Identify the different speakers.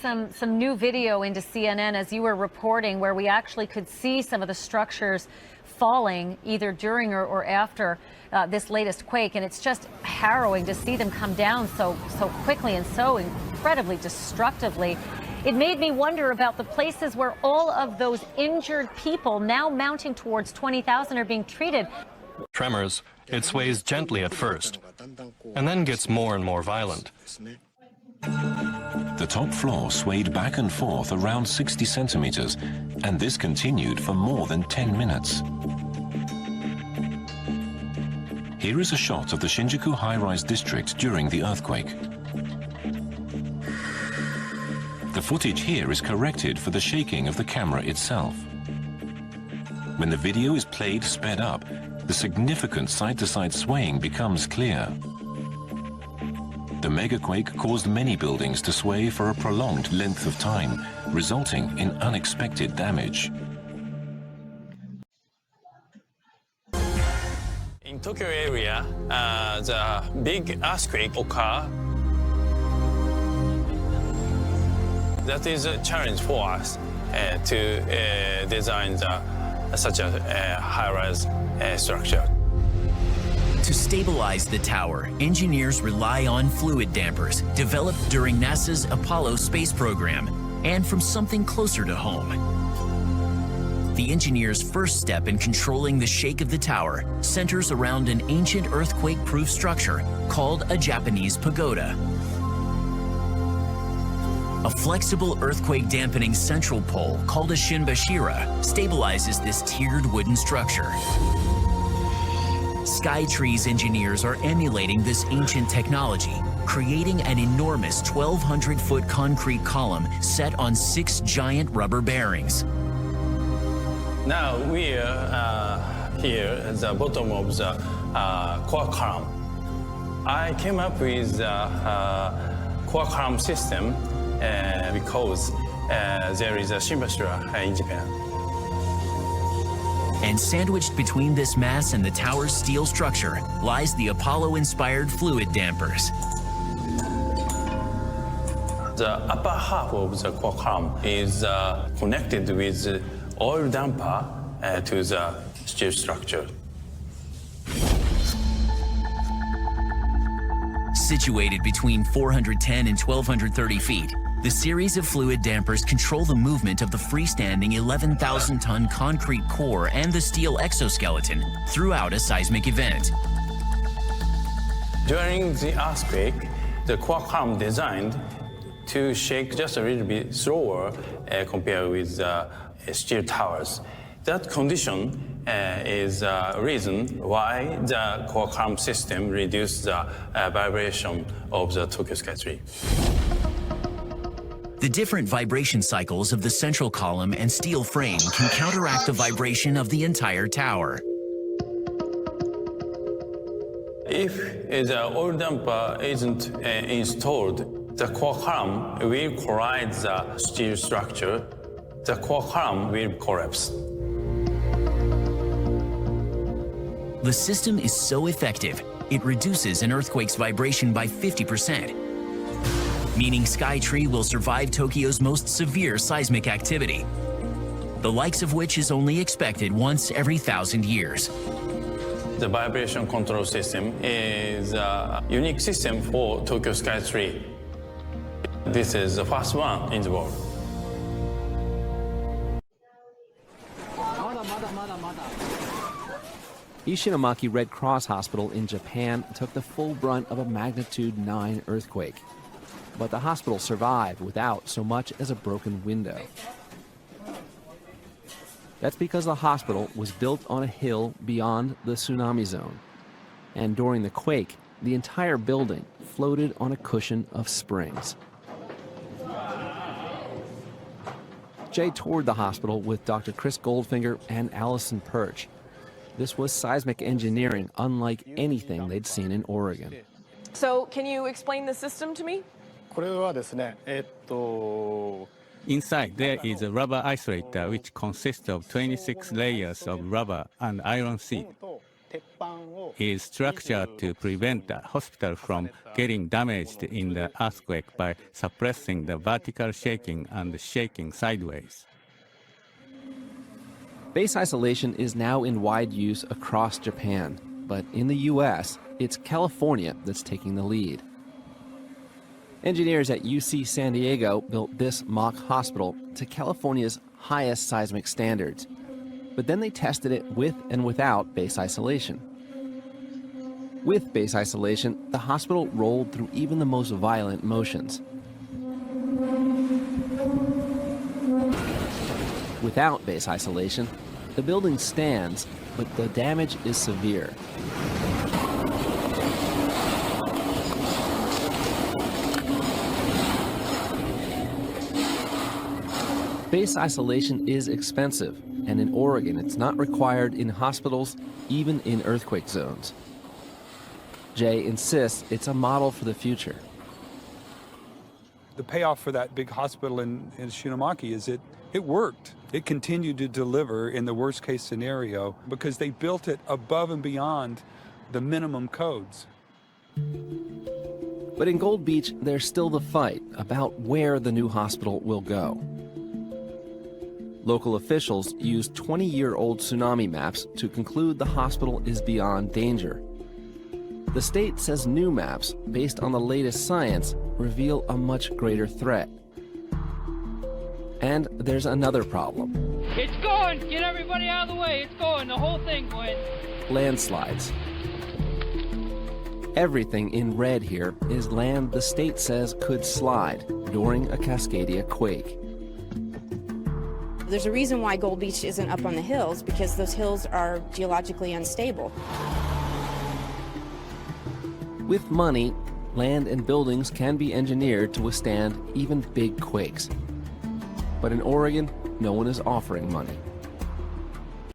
Speaker 1: Some new video into CNN as you were reporting where we actually could see some of the structures falling either during or after this latest quake, and it's just harrowing to see them come down so quickly and so incredibly destructively. It made me wonder about the places where all of those injured people, now mounting towards 20,000, are being treated.
Speaker 2: Tremors, it sways gently at first, and then gets more and more violent.
Speaker 3: The top floor swayed back and forth around 60 centimeters, and this continued for more than 10 minutes. Here is a shot of the Shinjuku high-rise district during the earthquake. The footage here is corrected for the shaking of the camera itself. When the video is played sped up, the significant side-to-side swaying becomes clear. The megaquake caused many buildings to sway for a prolonged length of time, resulting in unexpected damage.
Speaker 4: In Tokyo area, the big earthquake occurred. That is a challenge for us to design such a high-rise structure.
Speaker 5: To stabilize the tower, engineers rely on fluid dampers developed during NASA's Apollo space program and from something closer to home. The engineer's first step in controlling the shake of the tower centers around an ancient earthquake-proof structure called a Japanese pagoda. A flexible earthquake-dampening central pole called a shinbashira stabilizes this tiered wooden structure. Skytree's engineers are emulating this ancient technology, creating an enormous 1,200-foot concrete column set on 6 giant rubber bearings.
Speaker 4: Now we are here at the bottom of the core column. I came up with the core column system because there is a shinbashira in Japan.
Speaker 5: And sandwiched between this mass and the tower's steel structure lies the Apollo-inspired fluid dampers.
Speaker 4: The upper half of the core column is connected with oil damper to the steel structure.
Speaker 5: Situated between 410 and 1,230 feet, the series of fluid dampers control the movement of the freestanding 11,000-ton concrete core and the steel exoskeleton throughout a seismic event.
Speaker 4: During the earthquake, the core column designed to shake just a little bit slower compared with steel towers. That condition is a reason why the core column system reduced the vibration of the Tokyo Skytree.
Speaker 5: The different vibration cycles of the central column and steel frame can counteract the vibration of the entire tower.
Speaker 4: If the oil damper isn't installed, the core column will collide the steel structure. The core column will collapse.
Speaker 5: The system is so effective, it reduces an earthquake's vibration by 50%. Meaning Skytree will survive Tokyo's most severe seismic activity, the likes of which is only expected once every 1,000 years.
Speaker 4: The vibration control system is a unique system for Tokyo Skytree. This is the first one in the world.
Speaker 6: Ishinomaki Red Cross Hospital in Japan took the full brunt of a magnitude 9 earthquake. But the hospital survived without so much as a broken window. That's because the hospital was built on a hill beyond the tsunami zone. And during the quake, the entire building floated on a cushion of springs. Jay toured the hospital with Dr. Chris Goldfinger and Allison Perch. This was seismic engineering unlike anything they'd seen in Oregon.
Speaker 7: So, can you explain the system to me?
Speaker 8: Inside there is a rubber isolator which consists of 26 layers of rubber and iron seed. is structured to prevent the hospital from getting damaged in the earthquake by suppressing the vertical shaking and shaking sideways.
Speaker 6: Base isolation is now in wide use across Japan, but in the U.S., it's California that's taking the lead. Engineers at UC San Diego built this mock hospital to California's highest seismic standards, but then they tested it with and without base isolation. With base isolation, the hospital rolled through even the most violent motions. Without base isolation, the building stands, but the damage is severe. Base isolation is expensive, and in Oregon, it's not required in hospitals, even in earthquake zones. Jay insists it's a model for the future.
Speaker 9: The payoff for that big hospital in Shinnomaki is it worked. It continued to deliver in the worst case scenario because they built it above and beyond the minimum codes.
Speaker 6: But in Gold Beach, there's still the fight about where the new hospital will go. Local officials used 20-year-old tsunami maps to conclude the hospital is beyond danger. The state says new maps, based on the latest science, reveal a much greater threat. And there's another problem.
Speaker 10: It's going! Get everybody out of the way! It's going! The whole thing going!
Speaker 6: Landslides. Everything in red here is land the state says could slide during a Cascadia quake.
Speaker 11: There's a reason why Gold Beach isn't up on the hills, because those hills are geologically unstable.
Speaker 6: With money, land and buildings can be engineered to withstand even big quakes. But in Oregon, no one is offering money.